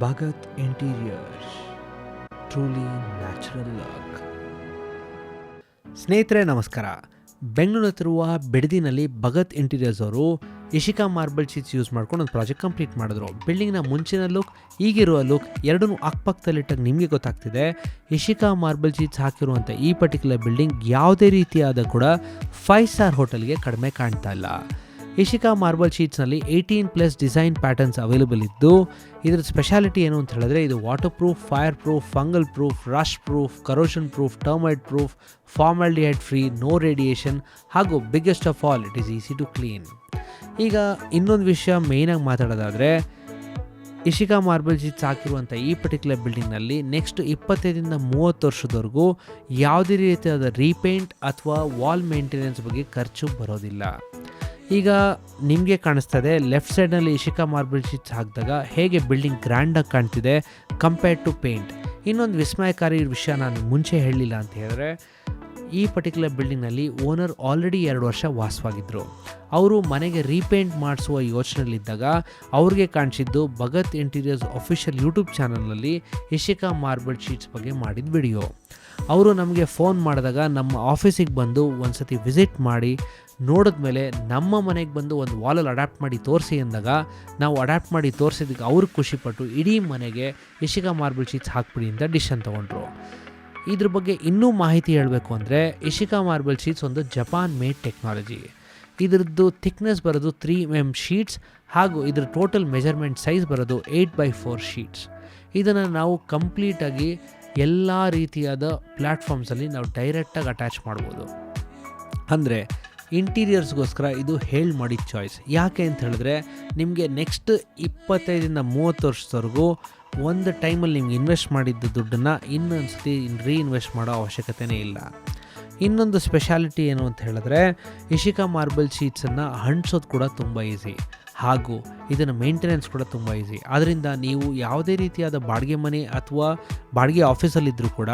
Bhagat interiors, truly natural look. ಸ್ನೇಹಿತರೆ ನಮಸ್ಕಾರ. ಬೆಂಗಳೂರಿನಲ್ಲಿರುವ ಬಿಡದಿನಲ್ಲಿ ಭಗತ್ ಇಂಟೀರಿಯರ್ಸ್ ಅವರು ಎಶಿಕಾ ಮಾರ್ಬಲ್ ಶೀಟ್ಸ್ ಯೂಸ್ ಮಾಡ್ಕೊಂಡು ಒಂದು ಪ್ರಾಜೆಕ್ಟ್ ಕಂಪ್ಲೀಟ್ ಮಾಡಿದ್ರು. ಬಿಲ್ಡಿಂಗ್ನ ಮುಂಚಿನ ಲುಕ್, ಈಗಿರುವ ಲುಕ್ ಎರಡನ್ನೂ ಅಕ್ಕಪಕ್ಕದಲ್ಲಿಟ್ಟಾಗ ನಿಮಗೆ ಗೊತ್ತಾಗ್ತಿದೆ ಎಶಿಕಾ ಮಾರ್ಬಲ್ ಶೀಟ್ಸ್ ಹಾಕಿರುವಂಥ ಈ ಪರ್ಟಿಕ್ಯುಲರ್ ಬಿಲ್ಡಿಂಗ್ ಯಾವುದೇ ರೀತಿಯಾದ ಕೂಡ 5 ಸ್ಟಾರ್ ಹೋಟೆಲ್ಗೆ ಕಡಿಮೆ ಕಾಣ್ತಾ ಇಲ್ಲ. ಎಶಿಕಾ ಮಾರ್ಬಲ್ ಶೀಟ್ಸ್ನಲ್ಲಿ 18+ ಡಿಸೈನ್ ಪ್ಯಾಟರ್ನ್ಸ್ ಅವೈಲೇಬಲ್ ಇದ್ದು, ಇದರ ಸ್ಪೆಷಾಲಿಟಿ ಏನು ಅಂತ ಹೇಳಿದ್ರೆ ಇದು water proof, fire proof, fungal proof, rust proof, corrosion proof, termite proof, formaldehyde free, no radiation ಹಾಗೂ biggest of all it is easy to clean. ಈಗ ಇನ್ನೊಂದು ವಿಷಯ ಮೇಯ್ನಾಗಿ ಮಾತಾಡೋದಾದರೆ, ಎಶಿಕಾ ಮಾರ್ಬಲ್ ಶೀಟ್ಸ್ ಹಾಕಿರುವಂಥ ಈ ಪರ್ಟಿಕ್ಯುಲರ್ ಬಿಲ್ಡಿಂಗ್ನಲ್ಲಿ ನೆಕ್ಸ್ಟ್ 25-30 ವರ್ಷದವರೆಗೂ ಯಾವುದೇ ರೀತಿಯಾದ ರೀಪೇಂಟ್ ಅಥವಾ ವಾಲ್ ಮೇಂಟೆನೆನ್ಸ್ ಬಗ್ಗೆ ಖರ್ಚು ಬರೋದಿಲ್ಲ. ಈಗ ನಿಮಗೆ ಕಾಣಿಸ್ತದೆ ಲೆಫ್ಟ್ ಸೈಡ್ನಲ್ಲಿ ಎಶಿಕಾ ಮಾರ್ಬಲ್ ಶೀಟ್ಸ್ ಹಾಕಿದಾಗ ಹೇಗೆ ಬಿಲ್ಡಿಂಗ್ ಗ್ರ್ಯಾಂಡಾಗಿ ಕಾಣ್ತಿದೆ ಕಂಪೇರ್ಡ್ ಟು ಪೇಂಟ್. ಇನ್ನೊಂದು ವಿಸ್ಮಯಕಾರಿ ವಿಷಯ ನಾನು ಮುಂಚೆ ಹೇಳಲಿಲ್ಲ ಅಂತ ಹೇಳಿದ್ರೆ, ಈ ಪರ್ಟಿಕ್ಯುಲರ್ ಬಿಲ್ಡಿಂಗ್ನಲ್ಲಿ ಓನರ್ ಆಲ್ರೆಡಿ 2 ವರ್ಷ ವಾಸವಾಗಿದ್ದರು. ಅವರು ಮನೆಗೆ ರೀಪೇಂಟ್ ಮಾಡಿಸುವ ಯೋಚನೆಯಲ್ಲಿದ್ದಾಗ ಅವ್ರಿಗೆ ಕಾಣಿಸಿದ್ದು ಭಗತ್ ಇಂಟೀರಿಯರ್ಸ್ ಅಫಿಷಿಯಲ್ ಯೂಟ್ಯೂಬ್ ಚಾನಲ್ನಲ್ಲಿ ಎಶಿಕಾ ಮಾರ್ಬಲ್ ಶೀಟ್ಸ್ ಬಗ್ಗೆ ಮಾಡಿದ ವಿಡಿಯೋ. ಅವರು ನಮಗೆ ಫೋನ್ ಮಾಡಿದಾಗ ನಮ್ಮ ಆಫೀಸಿಗೆ ಬಂದು ಒಂದು ಸತಿ ವಿಸಿಟ್ ಮಾಡಿ ನೋಡಿದ್ಮೇಲೆ ನಮ್ಮ ಮನೆಗೆ ಬಂದು ಒಂದು ವಾಲಲ್ಲಿ ಅಡ್ಯಾಪ್ಟ್ ಮಾಡಿ ತೋರಿಸಿ ಅಂದಾಗ ನಾವು ಅಡ್ಯಾಪ್ಟ್ ಮಾಡಿ ತೋರಿಸಿದ್ದಕ್ಕೆ ಅವ್ರಿಗೆ ಖುಷಿಪಟ್ಟು ಇಡೀ ಮನೆಗೆ ಎಶಿಕಾ ಮಾರ್ಬಲ್ ಶೀಟ್ಸ್ ಹಾಕ್ಬಿಡಿ ಅಂತ ಡಿಸಿಷನ್ ತೊಗೊಂಡ್ರು. ಇದ್ರ ಬಗ್ಗೆ ಇನ್ನೂ ಮಾಹಿತಿ ಹೇಳಬೇಕು ಅಂದರೆ, ಎಶಿಕಾ ಮಾರ್ಬಲ್ ಶೀಟ್ಸ್ ಒಂದು ಜಪಾನ್ ಮೇಡ್ ಟೆಕ್ನಾಲಜಿ. ಇದರದ್ದು ಥಿಕ್ನೆಸ್ ಬರೋದು 3 mm ಶೀಟ್ಸ್ ಹಾಗೂ ಇದರ ಟೋಟಲ್ ಮೆಜರ್ಮೆಂಟ್ ಸೈಜ್ ಬರೋದು 8x4 ಶೀಟ್ಸ್. ಇದನ್ನು ನಾವು ಕಂಪ್ಲೀಟಾಗಿ ಎಲ್ಲ ರೀತಿಯಾದ ಪ್ಲ್ಯಾಟ್ಫಾರ್ಮ್ಸಲ್ಲಿ ನಾವು ಡೈರೆಕ್ಟಾಗಿ ಅಟ್ಯಾಚ್ ಮಾಡ್ಬೋದು. ಅಂದರೆ ಇಂಟೀರಿಯರ್ಸ್ಗೋಸ್ಕರ ಇದು ಹೇಳಿ ಮಾಡಿದ ಚಾಯ್ಸ್. ಯಾಕೆ ಅಂತ ಹೇಳಿದ್ರೆ, ನಿಮಗೆ ನೆಕ್ಸ್ಟ್ 25-30 ವರ್ಷದವರೆಗೂ ಒಂದು ಟೈಮಲ್ಲಿ ನಿಮ್ಗೆ ಇನ್ವೆಸ್ಟ್ ಮಾಡಿದ್ದ ದುಡ್ಡನ್ನು ಇನ್ನೊಂದು ಸತಿ ರೀಇನ್ವೆಸ್ಟ್ ಮಾಡೋ ಅವಶ್ಯಕತೆಯೇ ಇಲ್ಲ. ಇನ್ನೊಂದು ಸ್ಪೆಷಾಲಿಟಿ ಏನು ಅಂತ ಹೇಳಿದ್ರೆ, ಎಶಿಕಾ ಮಾರ್ಬಲ್ ಶೀಟ್ಸನ್ನು ಅಂಟಿಸೋದು ಕೂಡ ತುಂಬ ಈಸಿ ಹಾಗೂ ಇದನ್ನು ಮೇಂಟೆನೆನ್ಸ್ ಕೂಡ ತುಂಬ ಈಸಿ. ಆದ್ದರಿಂದ ನೀವು ಯಾವುದೇ ರೀತಿಯಾದ ಬಾಡಿಗೆ ಮನೆ ಅಥವಾ ಬಾಡಿಗೆ ಆಫೀಸಲ್ಲಿದ್ದರೂ ಕೂಡ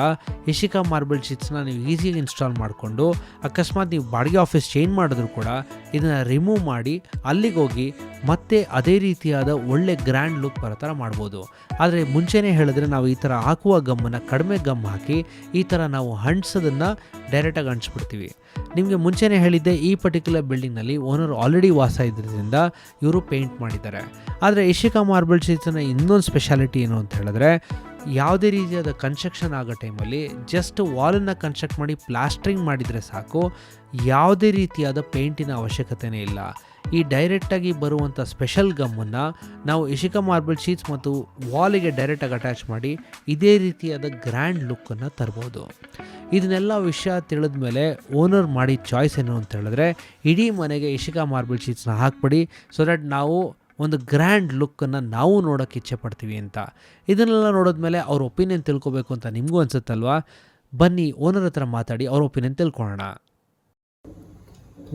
ಎಶಿಕಾ ಮಾರ್ಬಲ್ ಶೀಟ್ಸ್ನ ನೀವು ಈಸಿಯಾಗಿ ಇನ್ಸ್ಟಾಲ್ ಮಾಡಿಕೊಂಡು, ಅಕಸ್ಮಾತ್ ನೀವು ಬಾಡಿಗೆ ಆಫೀಸ್ ಚೇಂಜ್ ಮಾಡಿದ್ರು ಕೂಡ ಇದನ್ನು ರಿಮೂವ್ ಮಾಡಿ ಅಲ್ಲಿಗೆ ಹೋಗಿ ಮತ್ತೆ ಅದೇ ರೀತಿಯಾದ ಒಳ್ಳೆ ಗ್ರ್ಯಾಂಡ್ ಲುಕ್ ಬರೋ ಥರ ಮಾಡ್ಬೋದು. ಆದರೆ ಮುಂಚೆನೇ ಹೇಳಿದ್ರೆ ನಾವು ಈ ಥರ ಹಾಕುವ ಗಮ್ಮನ್ನು ಕಡಿಮೆ ಗಮ್ ಹಾಕಿ ಈ ಥರ ನಾವು ಅಂಟಿಸೋದನ್ನು ಡೈರೆಕ್ಟಾಗಿ ಅಂಟಿಸ್ಬಿಡ್ತೀವಿ. ನಿಮಗೆ ಮುಂಚೆನೇ ಹೇಳಿದ್ದೆ, ಈ ಪರ್ಟಿಕ್ಯುಲರ್ ಬಿಲ್ಡಿಂಗ್ನಲ್ಲಿ ಓನರ್ ಆಲ್ರೆಡಿ ವಾಸ ಇದ್ರಿಂದ ಇವರು ಪೇಂಟ್ ಮಾಡಿದ್ದಾರೆ. ಆದರೆ ಎಶಿಕಾ ಮಾರ್ಬಲ್ ಶೀಟ್ಸ್ನ ಇನ್ನೊಂದು ಸ್ಪೆಷಾಲಿಟಿ ಏನು ಅಂತ ಹೇಳಿದ್ರೆ, ಯಾವುದೇ ರೀತಿಯಾದ ಕನ್ಸ್ಟ್ರಕ್ಷನ್ ಆಗೋ ಟೈಮಲ್ಲಿ ಜಸ್ಟ್ ವಾಲನ್ನು ಕನ್ಸ್ಟ್ರಕ್ಟ್ ಮಾಡಿ ಪ್ಲಾಸ್ಟ್ರಿಂಗ್ ಮಾಡಿದರೆ ಸಾಕು, ಯಾವುದೇ ರೀತಿಯಾದ ಪೇಂಟಿನ ಅವಶ್ಯಕತೆಯೇ ಇಲ್ಲ. ಈ ಡೈರೆಕ್ಟಾಗಿ ಬರುವಂಥ ಸ್ಪೆಷಲ್ ಗಮ್ಮನ್ನು ನಾವು ಎಶಿಕಾ ಮಾರ್ಬಲ್ ಶೀಟ್ಸ್ ಮತ್ತು ವಾಲಿಗೆ ಡೈರೆಕ್ಟಾಗಿ ಅಟ್ಯಾಚ್ ಮಾಡಿ ಇದೇ ರೀತಿಯಾದ ಗ್ರ್ಯಾಂಡ್ ಲುಕ್ಕನ್ನು ತರ್ಬೋದು. ಇದನ್ನೆಲ್ಲ ವಿಷಯ ತಿಳಿದ ಮೇಲೆ ಓನರ್ ಮಾಡಿದ ಚಾಯ್ಸ್ ಏನು ಅಂತ ಹೇಳಿದ್ರೆ, ಇಡೀ ಮನೆಗೆ ಎಶಿಕಾ ಮಾರ್ಬಲ್ ಶೀಟ್ಸ್ನ ಹಾಕ್ಬಿಡಿ, ಸೊ ದಟ್ ನಾವು ಒಂದು ಗ್ರ್ಯಾಂಡ್ ಲುಕ್ಕನ್ನು ನಾವು ನೋಡೋಕ್ಕೆ ಇಚ್ಛೆ ಪಡ್ತೀವಿ ಅಂತ. ಇದನ್ನೆಲ್ಲ ನೋಡಿದ್ಮೇಲೆ ಅವ್ರ ಒಪಿನಿಯನ್ ತಿಳ್ಕೊಬೇಕು ಅಂತ ನಿಮಗೂ ಅನ್ಸುತ್ತಲ್ವಾ? ಬನ್ನಿ ಓನರ್ ಹತ್ರ ಮಾತಾಡಿ ಅವ್ರ ಒಪಿನಿಯನ್ ತಿಳ್ಕೊಳ್ಳೋಣ.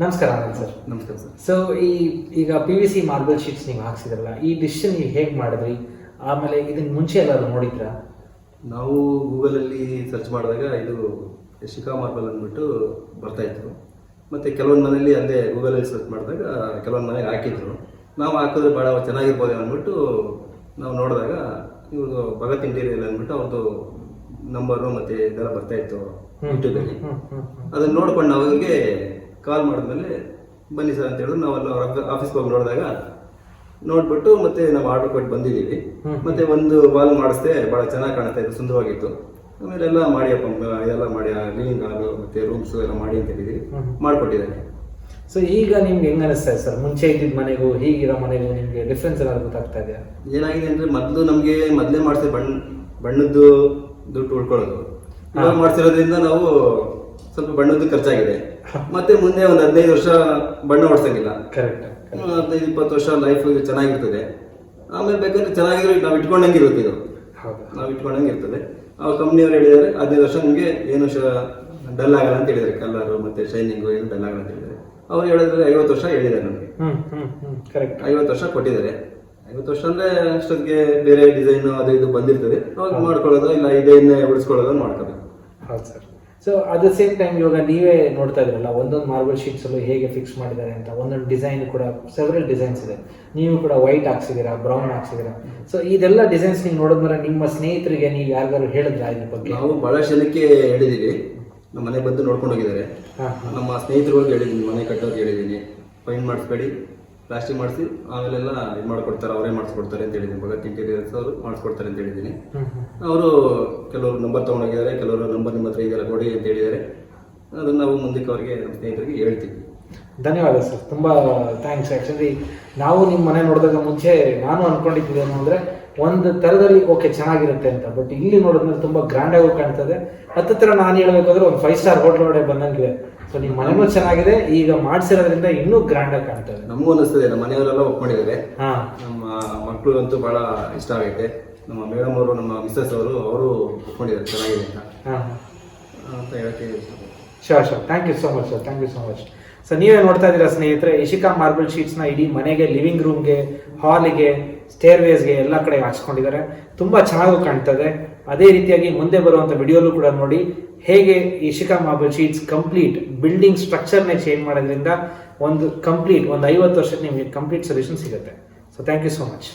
ನಮಸ್ಕಾರ ಸರ್. ನಮಸ್ಕಾರ ಸರ್. ಸೊ ಈಗ PVC ಮಾರ್ಬಲ್ ಶೀಟ್ಸ್ ನೀವು ಹಾಕ್ಸಿದ್ರಲ್ಲ, ಈ ಡಿಸಿಷನ್ ನೀವು ಹೇಗೆ ಮಾಡಿದ್ರಿ? ಆಮೇಲೆ ಇದನ್ನು ಮುಂಚೆ ಎಲ್ಲರೂ ನೋಡಿದ್ರಾ? ನಾವು ಗೂಗಲಲ್ಲಿ ಸರ್ಚ್ ಮಾಡಿದಾಗ ಇದು ಎಶಿಕಾ ಮಾರ್ಬಲ್ ಅಂದ್ಬಿಟ್ಟು ಬರ್ತಾಯಿತ್ತು. ಮತ್ತು ಕೆಲವೊಂದು ಮನೇಲಿ ಅಲ್ಲೇ ಗೂಗಲಲ್ಲಿ ಸರ್ಚ್ ಮಾಡಿದಾಗ ಕೆಲವೊಂದು ಮನೆಗೆ ಹಾಕಿದ್ರು. ನಾವು ಹಾಕಿದ್ರೆ ಭಾಳ ಚೆನ್ನಾಗಿರ್ಬೋದು ಅಂದ್ಬಿಟ್ಟು ನಾವು ನೋಡಿದಾಗ ಇವ್ರದ್ದು ಭಗತ್ ಇಂಟೀರಿಯರ್ ಅಂದ್ಬಿಟ್ಟು ಅವ್ರದ್ದು ನಂಬರು ಮತ್ತು ಇದೆಲ್ಲ ಬರ್ತಾಯಿತ್ತು ಯೂಟ್ಯೂಬಲ್ಲಿ. ಅದನ್ನು ನೋಡ್ಕೊಂಡು ನಾವು ಅವ್ರಿಗೆ ಕಾಲ್ ಮಾಡಿದ್ಮೇಲೆ ಬನ್ನಿ ಸರ್ ಅಂತ ಹೇಳಿದ್ರು. ನಾವು ಅಲ್ಲಿ ಅವ್ರ ಆಫೀಸ್ಗೆ ಹೋಗಿ ನೋಡಿದಾಗ ನೋಡ್ಬಿಟ್ಟು ಮತ್ತೆ ನಾವು ಆರ್ಡರ್ ಕೊಟ್ಟು ಬಂದಿದ್ದೀವಿ. ಮತ್ತೆ ಒಂದು ವಾಲ್ ಮಾಡಿಸ್ದೆ, ಭಾಳ ಚೆನ್ನಾಗಿ ಕಾಣ್ತಾ ಇತ್ತು, ಸುಂದರವಾಗಿತ್ತು. ಆಮೇಲೆ ಎಲ್ಲ ಮಾಡಿಯಪ್ಪ ಎಲ್ಲ ಮಾಡಿ ಲಿವಿಂಗ್ ಹಾಲು ಮತ್ತು ರೂಮ್ಸು ಎಲ್ಲ ಮಾಡಿ ಅಂತ ಹೇಳಿದ್ದೀವಿ, ಮಾಡಿಕೊಟ್ಟಿದ್ದಾನೆ. ಸೊ ಈಗ ನಿಮ್ಗೆ ಹೆಂಗೆ ಅನಿಸ್ತಾ ಇದೆ ಸರ್? ಮುಂಚೆ ಇದ್ದಿದ್ದ ಮನೆಗೂ ಈಗಿರೋ ಮನೆಗೂ ನಿಮಗೆ ಡಿಫ್ರೆನ್ಸ್ ಎಲ್ಲ ಗೊತ್ತಾಗ್ತಾ ಇದೆಯಾ? ಏನಾಗಿದೆ ಅಂದರೆ, ಮೊದಲೇ ಮಾಡಿಸಿದ ಬಣ್ಣದ್ದು ದುಡ್ಡು ಉಳ್ಕೊಳ್ಳೋದು. ಇವಾಗ ಮಾಡಿಸಿರೋದ್ರಿಂದ ನಾವು ಸ್ವಲ್ಪ ಬಣ್ಣದ್ದು ಖರ್ಚಾಗಿದೆ. ಮತ್ತೆ ಮುಂದೆ ಒಂದು 15 ವರ್ಷ ಬಣ್ಣ ಹೊಡ್ಸಂಗಿಲ್ಲ. ಕರೆಕ್ಟ್. 15-20 ವರ್ಷ ಲೈಫ್ ಚೆನ್ನಾಗಿರ್ತದೆ. ಆಮೇಲೆ ಬೇಕಾದ್ರೆ ಚೆನ್ನಾಗಿರೋ ನಾವು ಇಟ್ಕೊಂಡಂಗೆ ಇರುತ್ತೆ. ಇದು ನಾವು ಇಟ್ಕೊಂಡಂಗೆ ಇರ್ತದೆ. ಅವ್ರ ಕಂಪ್ನಿಯವ್ರು ಹೇಳಿದ್ದಾರೆ 15 ವರ್ಷ ನಿಮಗೆ ಏನು ಡಲ್ ಆಗಲ್ಲ ಅಂತ ಹೇಳಿದ್ದಾರೆ. ಕಲರು ಮತ್ತು ಶೈನಿಂಗು ಏನು ಡಲ್ ಆಗಲ್ಲ ಅಂತ ಹೇಳಿದ್ದಾರೆ. ಅವ್ರು ಹೇಳಿದ್ರೆ 50 ವರ್ಷ ಹೇಳಿದ್ದಾರೆ ನಮಗೆ. ಕರೆಕ್ಟ್. 50 ವರ್ಷ ಕೊಟ್ಟಿದ್ದಾರೆ. 50 ವರ್ಷ ಅಂದರೆ ಅಷ್ಟೊತ್ತಿಗೆ ಬೇರೆ ಡಿಸೈನು ಅದು ಇದು ಬಂದಿರ್ತದೆ. ಅವಾಗ ಮಾಡ್ಕೊಳ್ಳೋದು ಇಲ್ಲ ಇದನ್ನೇ ಉಳಿಸ್ಕೊಳ್ಳೋದು ಮಾಡ್ಕೋಬೇಕು. ಹೌದು sir. So at the same time ಇವಾಗ ನೀವೇ ನೋಡ್ತಾ ಇದ್ರಲ್ಲ ಒಂದೊಂದು ಮಾರ್ಬಲ್ ಶೀಟ್ಸಲ್ಲೂ ಹೇಗೆ ಫಿಕ್ಸ್ ಮಾಡಿದ್ದಾರೆ ಅಂತ, ಒಂದೊಂದು ಡಿಸೈನ್ ಕೂಡ ಸೆವೆರಲ್ ಡಿಸೈನ್ಸ್ ಇದೆ. ನೀವು ಕೂಡ ವೈಟ್ ಹಾಕ್ಸಿದ್ದೀರಾ, ಬ್ರೌನ್ ಹಾಕ್ಸಿದ್ದೀರಾ. ಸೊ ಇದೆಲ್ಲ ಡಿಸೈನ್ಸ್ ನೀವು ನೋಡಿದ್ಮೇಲೆ ನಿಮ್ಮ ಸ್ನೇಹಿತರಿಗೆ ನೀವು ಯಾರಿಗಾರು ಹೇಳಿದ್ರಾ ಇದ್ರ ಬಗ್ಗೆ? ನಾವು ಭಾಳ ಜನಕ್ಕೆ ಹೇಳಿದ್ದೀವಿ, ನಮ್ಮ ಮನೆ ಬಂದು ನೋಡ್ಕೊಂಡು ಹೋಗಿದ್ದಾರೆ. ನಮ್ಮ ಸ್ನೇಹಿತರುಗಳಿಗೆ ಹೇಳಿದ್ದೀನಿ, ಮನೆ ಕಟ್ಟೋರಿಗೆ ಹೇಳಿದ್ದೀನಿ, ಪೈಂಟ್ ಮಾಡಿಸ್ಬೇಡಿ, ಪ್ಲಾಸ್ಟಿಕ್ ಮಾಡಿಸಿ ಆಮೇಲೆಲ್ಲ ಇದು ಮಾಡ್ಕೊಡ್ತಾರೆ, ಅವರೇ ಮಾಡಿಸ್ಕೊಡ್ತಾರೆ ಅಂತ ಹೇಳಿದ್ದೀನಿ. ಭಗತ್ ಇಂಟೀರಿಯರ್ಸ್ ಅವರು ಮಾಡಿಸ್ಕೊಡ್ತಾರೆ ಅಂತ ಹೇಳಿದ್ದೀನಿ. ಅವರು ಕೆಲವರು ನಂಬರ್ ತೊಗೊಂಡೋಗಿದ್ದಾರೆ, ಕೆಲವರು ನಂಬರ್ ನಿಮ್ಮ ಹತ್ರ ಇದೆಲ್ಲ ಕೊಡಿ ಅಂತ ಹೇಳಿದ್ದಾರೆ. ಅದನ್ನು ನಾವು ಮುಂದಕ್ಕೆ ಅವರಿಗೆ ನಮ್ಮ ಸ್ನೇಹಿತರಿಗೆ ಹೇಳ್ತೀವಿ. ಧನ್ಯವಾದ ಸರ್, ತುಂಬ ಥ್ಯಾಂಕ್ಸ್. ಆ್ಯಕ್ಚುಲಿ ನಾವು ನಿಮ್ಮ ಮನೆ ನೋಡಿದಾಗ ಮುಂಚೆ ನಾನು ಅಂದ್ಕೊಂಡಿದ್ದೇನು ಅಂದರೆ ಒಂದು ಥರದಲ್ಲಿ ಓಕೆ ಚೆನ್ನಾಗಿರುತ್ತೆ ಅಂತ, ಬಟ್ ಇಲ್ಲಿ ನೋಡಿದ್ಮೇಲೆ ತುಂಬ ಗ್ರ್ಯಾಂಡಾಗೂ ಕಾಣ್ತದೆ. ಹತ್ತಿರ ನಾನು ಹೇಳಬೇಕಾದ್ರೆ ಒಂದು 5 ಸ್ಟಾರ್ ಹೋಟ್ಲ್ ಒಳಗಡೆ ಬಂದಂಗಿದೆ. ಸೊ ನಿಮ್ಮ ಮನೆನೂ ಚೆನ್ನಾಗಿದೆ, ಈಗ ಮಾಡಿಸಿರೋದ್ರಿಂದ ಇನ್ನೂ ಗ್ರ್ಯಾಂಡಾಗಿ ಕಾಣ್ತದೆ. ನಮಗೂ ಅನಿಸ್ತದೆ, ನಮ್ಮ ಮನೆಯವರೆಲ್ಲ ಒಪ್ಕೊಂಡಿದ್ದಾರೆ. ಹಾಂ, ನಮ್ಮ ಮಕ್ಕಳಿಗಂತೂ ಭಾಳ ಇಷ್ಟ ಆಗೈತೆ. ನಮ್ಮ ಮೇಡಮ್ ಅವರು, ನಮ್ಮ ಮಿಸ್ಸಸ್ ಅವರು ಒಪ್ಕೊಂಡಿದ್ದಾರೆ ಚೆನ್ನಾಗಿದೆ ಅಂತ ಹೇಳಕ್ಕೆ. Sure thank you so much sir, thank you so much. So ನೀವೇ ನೋಡ್ತಾ ಇದ್ದೀರಾ ಸ್ನೇಹಿತರೆ, ಎಶಿಕಾ ಮಾರ್ಬಲ್ ಶೀಟ್ಸ್ನ ಇಡೀ ಮನೆಗೆ, ಲಿವಿಂಗ್ ರೂಮ್ಗೆ, ಹಾಲಿಗೆ, ಸ್ಟೇರ್ವೇಸ್ಗೆ ಎಲ್ಲ ಕಡೆ ಹಾಕ್ಸ್ಕೊಂಡಿದ್ದಾರೆ. ತುಂಬ ಚೆನ್ನಾಗೂ ಕಾಣ್ತದೆ. ಅದೇ ರೀತಿಯಾಗಿ ಮುಂದೆ ಬರುವಂಥ ವಿಡಿಯೋಲು ಕೂಡ ನೋಡಿ ಹೇಗೆ Eshika marble sheets complete building ಸ್ಟ್ರಕ್ಚರ್ನೇ ಚೇಂಜ್ ಮಾಡೋದ್ರಿಂದ ಒಂದು 50 ವರ್ಷಕ್ಕೆ ನಿಮಗೆ ಕಂಪ್ಲೀಟ್ ಸೊಲ್ಯೂಷನ್ ಸಿಗುತ್ತೆ. So thank you so much.